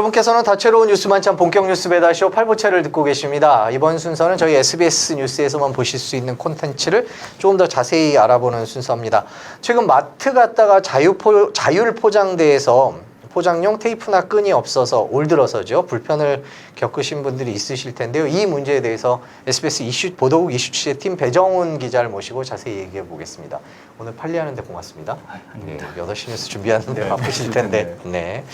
여러분께서는 다채로운 뉴스 만찬 본격 뉴스 배달쇼 8부차를 듣고 계십니다. 이번 순서는 저희 SBS 뉴스에서만 보실 수 있는 콘텐츠를 조금 더 자세히 알아보는 순서입니다. 최근 마트 갔다가 자율 포장대에서 포장용 테이프나 끈이 없어서 올 들어서죠. 불편을 겪으신 분들이 있으실 텐데요. 이 문제에 대해서 SBS 보도국 이슈 취재팀 배정훈 기자를 모시고 자세히 얘기해 보겠습니다. 오늘 판리하는데 고맙습니다. 네, 8시 뉴스 준비하는데 바쁘실 텐데. 네.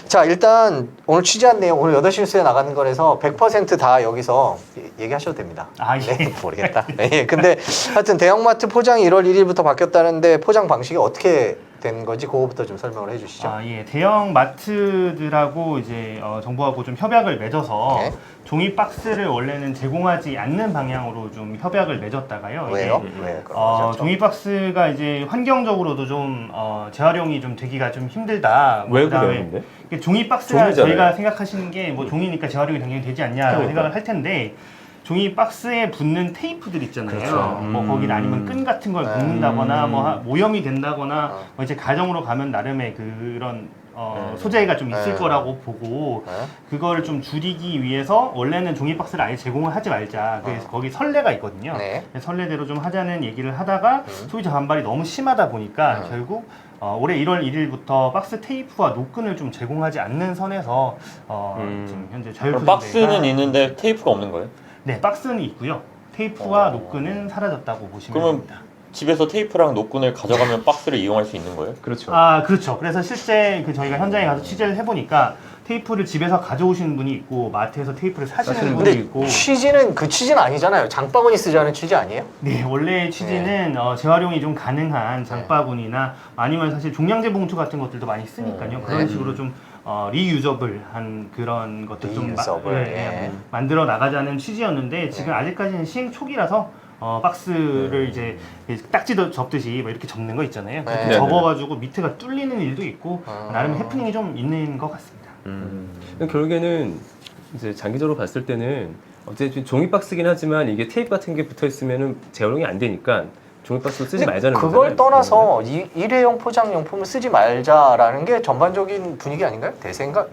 자, 일단 오늘 취재한 내용, 오늘 8시 뉴스에 나가는 거라서 100% 다 여기서 얘기하셔도 됩니다. 아, 예. 네, 모르겠다. 예, 근데 하여튼 대형마트 포장이 1월 1일부터 바뀌었다는데 포장 방식이 어떻게 된 건지 그거부터 좀 설명을 해주시죠. 아, 예. 대형 마트들하고 이제 정부하고 좀 협약을 맺어서 네. 종이 박스를 원래는 제공하지 않는 방향으로 좀 협약을 맺었다가요. 왜요? 이게, 왜 그런 거죠? 종이 박스가 이제 환경적으로도 좀 재활용이 좀 되기가 좀 힘들다. 왜 그다음에 그래요, 근데? 이게 종이 박스가 종이잖아요. 저희가 생각하시는 게 뭐 종이니까 재활용이 당연히 되지 않냐라고 그러니까. 생각을 할 텐데. 종이 박스에 붙는 테이프들 있잖아요. 그렇죠. 뭐 거기는 아니면 끈 같은 걸 묶는다거나 뭐 모형이 된다거나 뭐 이제 가정으로 가면 나름의 그런 소재가 좀 있을 거라고 보고 그거를 좀 줄이기 위해서 원래는 종이 박스를 아예 제공을 하지 말자. 그래서 거기 선례가 있거든요. 네. 선례대로 좀 하자는 얘기를 하다가 소비자 반발이 너무 심하다 보니까 결국 올해 1월 1일부터 박스 테이프와 노끈을 좀 제공하지 않는 선에서 지금 현재 그럼 자율포장재가 박스는 있는데 테이프가 없는 거예요? 네, 박스는 있고요. 테이프와 노끈은 사라졌다고 보시면 그러면 됩니다. 집에서 테이프랑 노끈을 가져가면 박스를 이용할 수 있는 거예요? 그렇죠. 아, 그렇죠. 그래서 실제 저희가 현장에 가서 취재를 해보니까 테이프를 집에서 가져오시는 분이 있고 마트에서 테이프를 사시는 분이 근데 있고. 취지는 그 취지는 아니잖아요. 장바구니 쓰자는 취지 아니에요? 네, 원래 취지는 재활용이 좀 가능한 장바구니나 아니면 사실 종량제 봉투 같은 것들도 많이 쓰니까요. 그런 식으로 좀 리유저블한 그런 것들 좀 리유저블, 예. 만들어 나가자는 취지였는데 지금 아직까지는 시행 초기라서 박스를 이제 딱지도 접듯이 뭐 이렇게 접는 거 있잖아요. 그렇게 네. 접어가지고 밑에가 뚫리는 일도 있고 나름 해프닝이 좀 있는 것 같습니다. 결국에는 이제 장기적으로 봤을 때는 어쨌든 종이 박스긴 하지만 이게 테이프 같은 게 붙어 있으면은 재활용이 안 되니까 종이 박스로 쓰지 말자는 그걸 거잖아요. 떠나서 일회용 포장용품을 쓰지 말자라는 게 전반적인 분위기 아닌가요?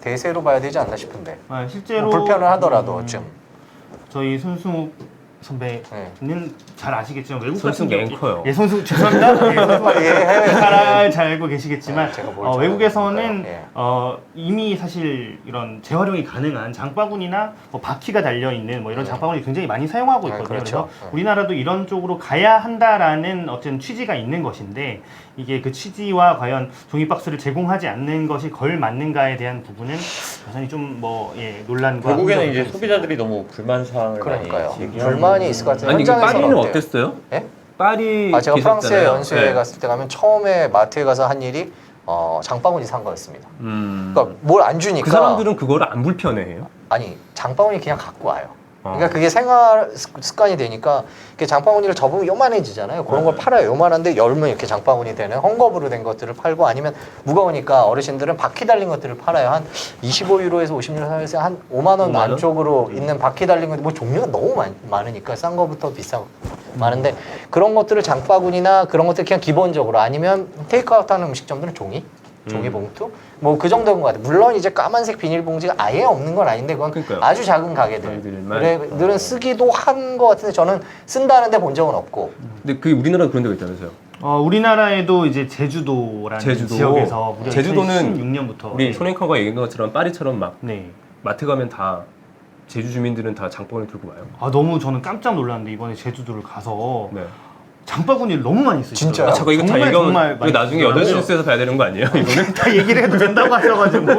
대세로 봐야 되지 않나 싶은데. 실제로 뭐 불편을 하더라도 좀. 저희 손승욱 선배는 잘 아시겠지만 외국 손승욱 같은 경우 앵커요. 예, 손승욱 죄송합니다. 예, 손승욱 잘 알고 계시겠지만 제가 뭘 외국에서는 예. 이미 사실 이런 재활용이 가능한 장바구니나 뭐 바퀴가 달려 있는 뭐 이런 장바구니 굉장히 많이 사용하고 있거든요. 그렇죠. 그래서 우리나라도 이런 쪽으로 가야 한다라는 어떤 취지가 있는 것인데 이게 그 취지와 과연 종이 박스를 제공하지 않는 것이 걸맞는가에 대한 부분은 여전히 좀 논란과 결국에는 혼동이 이제 좀 소비자들이 너무 불만 사항을 그러니까요. 많이 제기하고 불만이 있을 것 같아요. 아니 이거 현장에서는 파리는 어때요? 어땠어요? 예? 파리 제가 프랑스에 계셨잖아요. 연수에 네. 갔을 때 가면 처음에 마트에 가서 한 일이 장바구니 산 거였습니다. 음. 그러니까 뭘 안 주니까 그 사람들은 그거를 안 불편해해요? 아니 장바구니 그냥 갖고 와요. 그러니까 그게 생활 습관이 되니까 이렇게 장바구니를 접으면 요만해지잖아요. 그런 걸 팔아요. 요만한데 열면 이렇게 장바구니 되는 헝겊으로 된 것들을 팔고 아니면 무거우니까 어르신들은 바퀴 달린 것들을 팔아요. 한 25유로에서 50유로에서 한 5만 원 5만 원? 안쪽으로 있는 바퀴 달린 것, 뭐 종류가 너무 많으니까 싼 거부터 비싼 거 많은데 그런 것들을 장바구니나 그런 것들 그냥 기본적으로 아니면 테이크아웃하는 음식점들은 종이 봉투? 뭐 그 정도인 것 같아요. 물론 이제 까만색 비닐봉지가 아예 없는 건 아닌데 그건 그러니까요. 아주 작은 가게들은 쓰기도 한 것 같은데 저는 쓴다는데 본 적은 없고. 근데 그게 우리나라도 그런 데가 있다면서요? 우리나라에도 이제 제주도라는 제주도. 지역에서 무려 제주도는 2016년부터 우리 손앵커가 얘기한 것처럼 파리처럼 막 네. 마트 가면 다 제주 주민들은 다 장바구니 들고 와요. 너무 저는 깜짝 놀랐는데 이번에 제주도를 가서 네. 장바구니를 너무 많이 쓰시더라고요. 진짜요? 잠깐 이거 다 정말 얘기하면 많이 이거 나중에 쓰시더라고요. 8시 뉴스에서 봐야 되는 거 아니에요? 이거는? 다 얘기를 해도 된다고 하셔가지고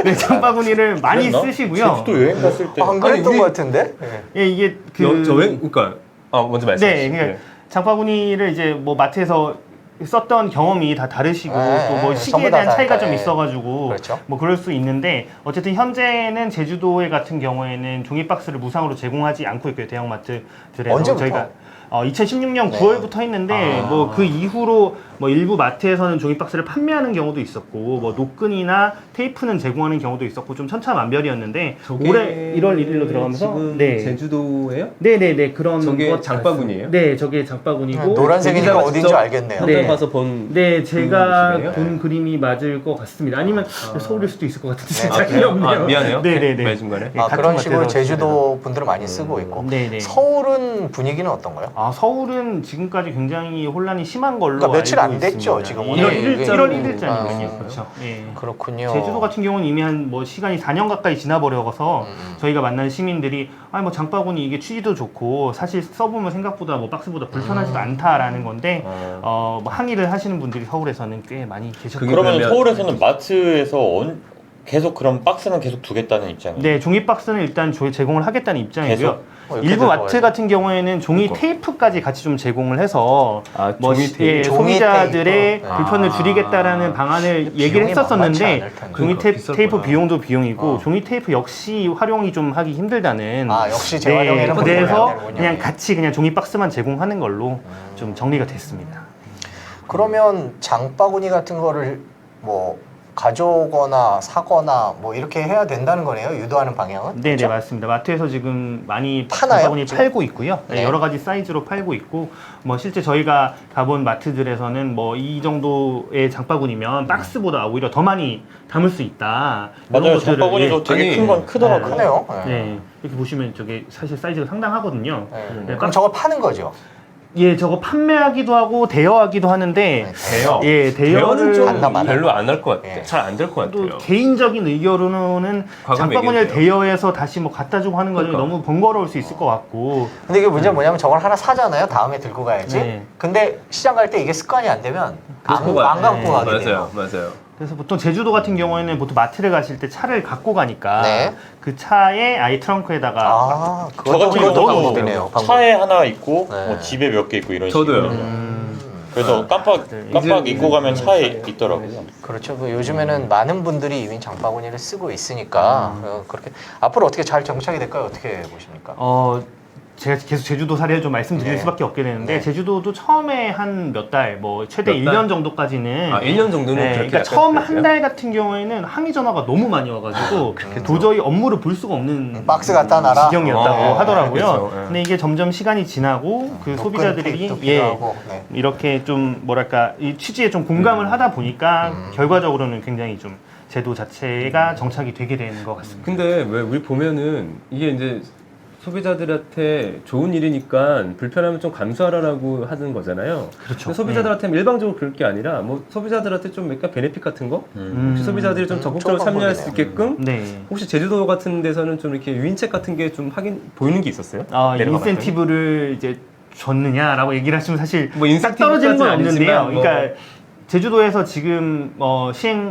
네, 장바구니를 많이 그랬나? 쓰시고요. 제주도 여행 갔을 때 안 그랬던 우리- 것 같은데? 예. 예, 이게 여행? 그러니까 먼저 말씀해 네, 주시죠. 그러니까 장바구니를 이제 뭐 마트에서 썼던 경험이 다 다르시고 네, 또 뭐 네, 시기에 전부 다 대한 차이가 다르니까, 좀 예. 있어가지고 그렇죠. 뭐 그럴 수 있는데 어쨌든 현재는 제주도에 같은 경우에는 종이 박스를 무상으로 제공하지 않고 있고요 대형마트들에서 언제부터? 저희가 2016년 네. 9월부터 했는데 아. 뭐 그 이후로 뭐 일부 마트에서는 종이 박스를 판매하는 경우도 있었고 뭐 노끈이나 테이프는 제공하는 경우도 있었고 좀 천차만별이었는데 올해 1월 1일로 들어가면서 지금 네. 제주도예요? 네네네 그런 저게 것 장바구니예요? 같습니다. 네, 저게 장바구니고 노란색이니까 여기다가 어딘지 직접 알겠네요. 현장 네. 가서 본 네, 제가 그림이시네요? 본 그림이 맞을 것 같습니다. 아니면 서울일 수도 있을 것 같은데 네. 자신이 없네요. 아, 미안해요. 네네네. 말 중간에. 네, 아, 같은 그런 식으로 마트에서 제주도 분들은 많이 쓰고 있고 네네. 서울은 분위기는 어떤가요? 아, 서울은 지금까지 굉장히 혼란이 심한 걸로 그러니까 며칠 알고 안 됐죠, 있습니다. 지금 1월 오늘 1일, 이게- 1일자니까요. 아, 그렇죠. 예. 그렇군요. 제주도 같은 경우는 이미 한 뭐 시간이 4년 가까이 지나버려서 저희가 만난 시민들이 아니 뭐 장바구니 이게 취지도 좋고 사실 써보면 생각보다 뭐 박스보다 불편하지도 않다라는 건데 뭐 항의를 하시는 분들이 서울에서는 꽤 많이 계셨고 그게 그러면 그러면- 서울에서는 마트에서 계속 그럼 박스는 계속 두겠다는 입장이에요? 네, 종이 박스는 일단 제공을 하겠다는 입장이고요. 계속? 이렇게 일부 들어가야 마트 돼. 같은 경우에는 종이 그러니까. 테이프까지 같이 좀 제공을 해서 아, 뭐 종이 테이프. 예, 종이 소비자들의 테이프. 불편을 아. 줄이겠다는 방안을 얘기를 비용이 만만치 했었었는데 않을 텐데. 종이 그러니까 비쌀 테이프 거야. 비용도 비용이고 어. 종이 테이프 역시 활용이 좀 하기 힘들다는 아, 역시 재활용에는 네, 그래서 문제가 되는군요. 그냥 같이 그냥 종이 박스만 제공하는 걸로 좀 정리가 됐습니다. 그러면 장바구니 같은 거를 뭐 가져오거나 사거나 뭐 이렇게 해야 된다는 거네요. 유도하는 방향은. 네, 네 그렇죠? 맞습니다. 마트에서 지금 많이 파나요, 장바구니 지금? 팔고 있고요. 네, 네. 여러 가지 사이즈로 팔고 있고, 뭐 실제 저희가 가본 마트들에서는 뭐 이 정도의 장바구니면 박스보다 오히려 더 많이 담을 수 있다. 이런 맞아요. 것들을, 장바구니도 되게 아니, 큰 건 크더라고요. 크네요. 네. 네, 이렇게 보시면 저게 사실 사이즈가 상당하거든요. 네. 네, 그럼 저걸 파는 거죠. 예, 저거 판매하기도 하고 대여하기도 하는데, 대여. 예, 대여는 대여를 좀 안 남아요. 별로 안 할 것 같아요. 예. 잘 안 될 것 또 같아요. 개인적인 의견으로는 과금 장바구니를 얘기해주세요. 대여해서 다시 뭐 갖다 주고 하는 거는 그러니까. 너무 번거로울 수 있을 것 같고, 근데 이게 문제는 뭐냐면 저걸 하나 사잖아요. 다음에 들고 가야지. 네. 근데 시장 갈 때 이게 습관이 안 되면 안 갖고 가게 돼요. 맞아요. 그래서 보통 제주도 같은 경우에는 보통 마트를 가실 때 차를 갖고 가니까 네. 그 차에 아예 트렁크에다가 아, 저 그것도 같은 그것도 경우도 방법이네요. 방법. 차에 하나 있고 네. 뭐 집에 몇 개 있고 이런 저도요. 식으로. 그래서 깜빡 이제- 잊고 가면 차에 있더라고요. 그렇죠. 그 요즘에는 많은 분들이 이미 장바구니를 쓰고 있으니까 그렇게 앞으로 어떻게 잘 정착이 될까요? 어떻게 보십니까? 제가 계속 제주도 사례를 좀 말씀드릴 네. 수밖에 없게 되는데 네. 제주도도 처음에 한 몇 달, 뭐 최대 몇 달? 1년 정도까지는 1년 정도는 네, 그렇게 그러니까 약간 처음 그랬어요? 한 달 같은 경우에는 항의 전화가 너무 많이 와가지고 도저히 업무를 볼 수가 없는 박스 갖다 놔라. 지경이었다고 하더라고요. 그렇죠. 예. 근데 이게 점점 시간이 지나고 그 소비자들이 테이프도 예, 필요하고, 네. 이렇게 좀 뭐랄까 이 취지에 좀 공감을 하다 보니까 결과적으로는 굉장히 좀 제도 자체가 정착이 되게 되는 것 같습니다. 근데 왜 우리 보면은 이게 이제 소비자들한테 좋은 일이니까 불편함을 좀 감수하라라고 하는 거잖아요. 그렇죠. 근데 소비자들한테는 일방적으로 그럴 게 아니라 뭐 소비자들한테 좀 약간 베네핏 같은 거 혹시 소비자들이 좀 적극적으로 좋은 참여할 수 방법이네요. 있게끔 네. 혹시 제주도 같은 데서는 좀 이렇게 유인책 같은 게 좀 하긴 보이는 게 있었어요? 아, 내려가봤더니? 인센티브를 이제 줬느냐라고 얘기를 하시면 사실 뭐 딱 떨어지는 건 인센티브까지는 없는데요. 아니지만 뭐- 그러니까 제주도에서 지금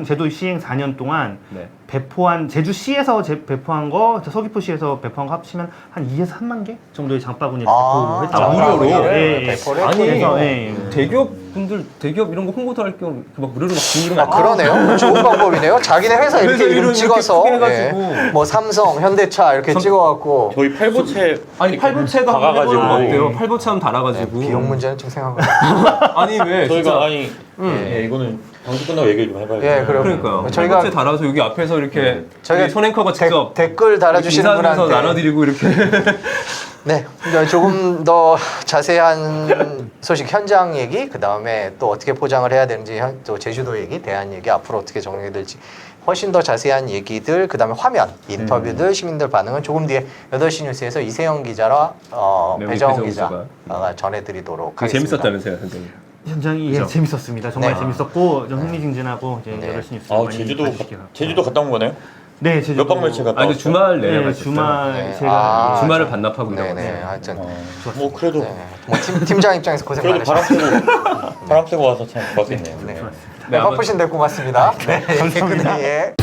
제도 시행 4년 동안 네. 배포한 제주시에서 배포한 거, 서귀포시에서 배포한 거 합치면 한 2에서 3만 개 정도의 장바구니를 배포했죠. 무료로? 예, 예. 배포를 아니, 했군요. 예. 대기업 분들 대기업 이런 거 홍보도 할 겸 막 무료로 막 주는 아, 그러네요. 좋은 방법이네요. 자기네 회사 이렇게 그래서 이름 이름 찍어서 이렇게 크게 해가지고. 예. 뭐 삼성, 현대차 이렇게 찍어갖고 저희 팔보채 아니 팔보채도 한번 박아가지고. 해보는 거 어때요? 팔보채 한번 달아가지고 비용 문제는 좀 생각을. 아니 왜 저희가 진짜 아니 예, 이거는 방송 끝나고 얘기 좀 해봐야죠. 예, 그럼 그러니까요. 저희가 팔보채 달아서 여기 앞에서 이렇게 저희가 우리 손앵커가 직접 댓글 달아주시는 인사하면서 분한테 나눠드리고 이렇게 네, 조금 더 자세한 소식 현장 얘기, 그 다음에 또 어떻게 포장을 해야 되는지, 또 제주도 얘기, 대안 얘기 앞으로 어떻게 정리될지 훨씬 더 자세한 얘기들, 그 다음에 화면, 인터뷰들, 시민들 반응은 조금 뒤에 8시 뉴스에서 이세영 기자와 네, 우리 배정훈 배정훈 기자가 전해드리도록 그게 하겠습니다. 재밌었다면서요, 선생님. 현장이 예, 그죠? 재밌었습니다. 정말 네. 재밌었고 좀 흥미진진하고 이제 네. 8시 뉴스 아 많이 제주도 갔다 온 거네요? 네, 제주도 몇 박멸치 갔다 아, 근데 왔어요? 주말 내내 네, 가셨죠? 주말 네. 제가 아, 주말을 저- 반납하고 네네, 나왔어요. 하여튼 뭐 그래도 네. 뭐 팀장 입장에서 고생 그래도 많으셨어요. 바람 쐬고 와서 참 좋았겠네요. 네. 좋았습니다. 네, 바쁘신데 고맙습니다. 네, 감사합니다. 예.